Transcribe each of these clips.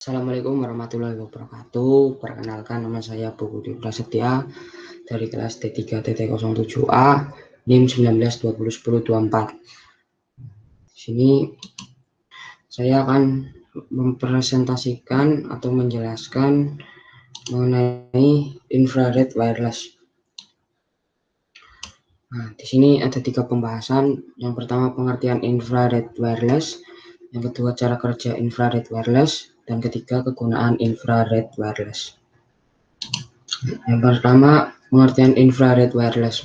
Assalamualaikum warahmatullahi wabarakatuh. Perkenalkan, nama saya Budi Prasetya dari kelas D3TT07A NIM 19201024. Di sini saya akan mempresentasikan atau menjelaskan mengenai infrared wireless. Nah, di sini ada 3 pembahasan. Yang pertama, pengertian infrared wireless. Yang kedua, cara kerja infrared wireless. Dan ketiga, kegunaan infrared wireless. Yang pertama, pengertian infrared wireless.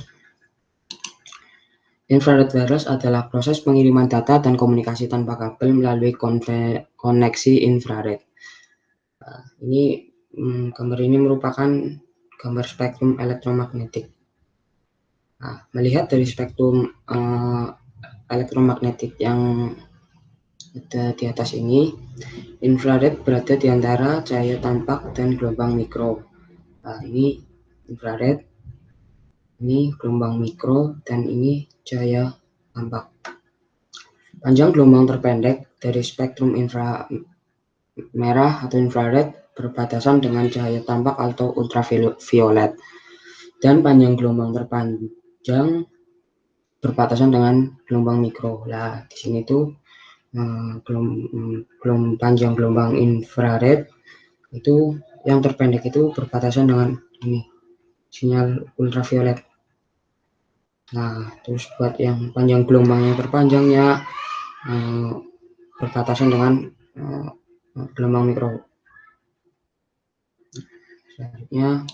Infrared wireless adalah proses pengiriman data dan komunikasi tanpa kabel melalui koneksi infrared. Nah, gambar ini merupakan gambar spektrum elektromagnetik. Nah, melihat dari spektrum elektromagnetik yang ada di atas ini, infrared berada di antara cahaya tampak dan gelombang mikro. Nah, ini infrared, ini gelombang mikro, dan ini cahaya tampak. Panjang gelombang terpendek dari spektrum inframerah atau infrared berbatasan dengan cahaya tampak atau ultraviolet, dan panjang gelombang terpanjang berbatasan dengan gelombang mikro. Nah, di sini tuh panjang gelombang infrared itu yang terpendek itu berbatasan dengan ini sinyal ultraviolet. Nah, terus buat yang panjang gelombang yang terpanjangnya berbatasan dengan gelombang mikro. Selanjutnya,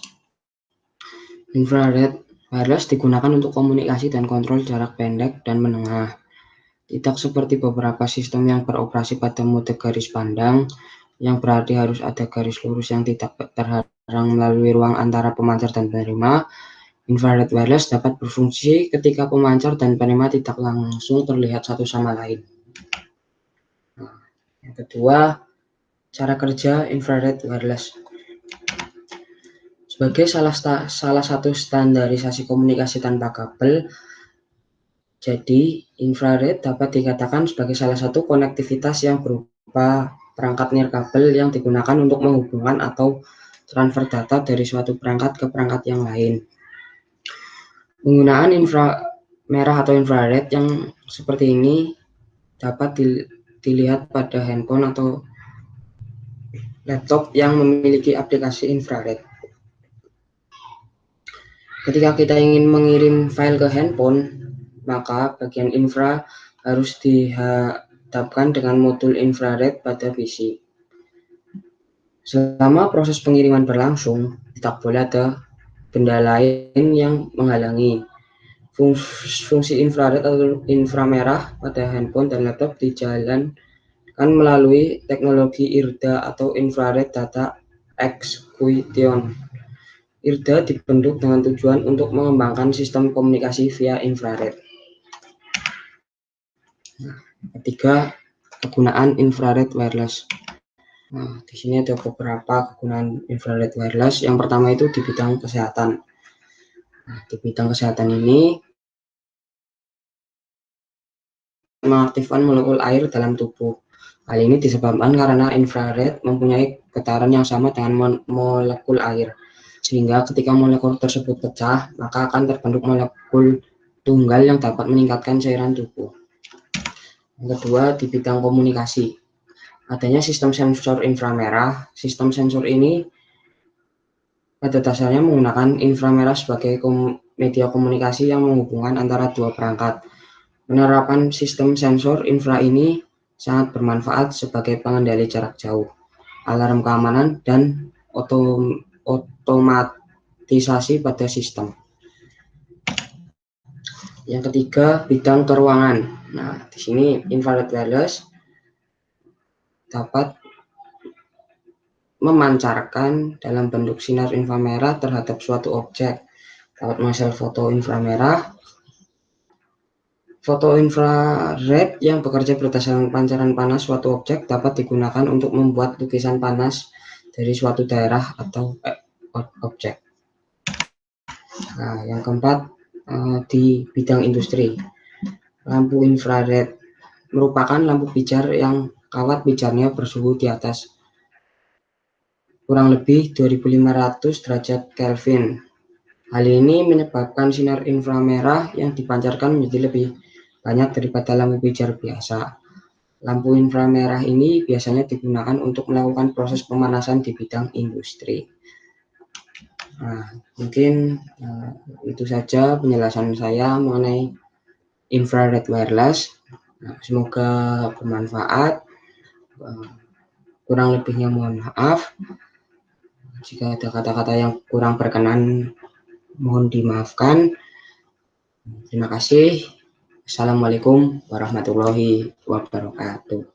infrared wireless digunakan untuk komunikasi dan kontrol jarak pendek dan menengah. Tidak seperti beberapa sistem yang beroperasi pada mode garis pandang, yang berarti harus ada garis lurus yang tidak terhalang melalui ruang antara pemancar dan penerima. Infrared wireless dapat berfungsi ketika pemancar dan penerima tidak langsung terlihat satu sama lain. Nah, yang kedua, cara kerja infrared wireless. Sebagai salah satu standarisasi komunikasi tanpa kabel, jadi infrared dapat dikatakan sebagai salah satu konektivitas yang berupa perangkat nirkabel yang digunakan untuk menghubungkan atau transfer data dari suatu perangkat ke perangkat yang lain. Penggunaan inframerah atau infrared yang seperti ini dapat dilihat pada handphone atau laptop yang memiliki aplikasi infrared. Ketika kita ingin mengirim file ke handphone, maka bagian infra harus dihadapkan dengan modul infrared pada PC. Selama proses pengiriman berlangsung, tidak boleh ada benda lain yang menghalangi. Fungsi infrared atau inframerah pada handphone dan laptop dijalankan melalui teknologi IRDA atau Infrared Data Execution. IRDA dibentuk dengan tujuan untuk mengembangkan sistem komunikasi via infrared. Nah, ketiga, kegunaan infrared wireless. Nah, di sini ada beberapa kegunaan infrared wireless. Yang pertama itu di bidang kesehatan. Nah, di bidang kesehatan ini mengaktifkan molekul air dalam tubuh. Hal ini disebabkan karena infrared mempunyai getaran yang sama dengan molekul air, sehingga ketika molekul tersebut pecah, maka akan terbentuk molekul tunggal yang dapat meningkatkan cairan tubuh. Yang kedua, di bidang komunikasi. Adanya sistem sensor inframerah. Sistem sensor ini pada dasarnya menggunakan inframerah sebagai media komunikasi yang menghubungkan antara dua perangkat. Penerapan sistem sensor infra ini sangat bermanfaat sebagai pengendali jarak jauh, alarm keamanan, dan otomatisasi pada sistem. Yang ketiga, bidang keruangan. Nah, di sini infrared wireless dapat memancarkan dalam bentuk sinar inframerah terhadap suatu objek, dapat menghasilkan foto inframerah. Foto infrared yang bekerja berdasarkan pancaran panas suatu objek dapat digunakan untuk membuat lukisan panas dari suatu daerah atau objek. Nah, yang keempat, di bidang industri. Lampu infrared merupakan lampu pijar yang kawat pijarnya bersuhu di atas kurang lebih 2500 derajat Kelvin. Hal ini menyebabkan sinar inframerah yang dipancarkan menjadi lebih banyak daripada lampu pijar biasa. Lampu inframerah ini biasanya digunakan untuk melakukan proses pemanasan di bidang industri. Nah, mungkin itu saja penjelasan saya mengenai infrared wireless. Nah, semoga bermanfaat. Kurang lebihnya mohon maaf. Jika ada kata-kata yang kurang berkenan, mohon dimaafkan. Terima kasih. Assalamualaikum warahmatullahi wabarakatuh.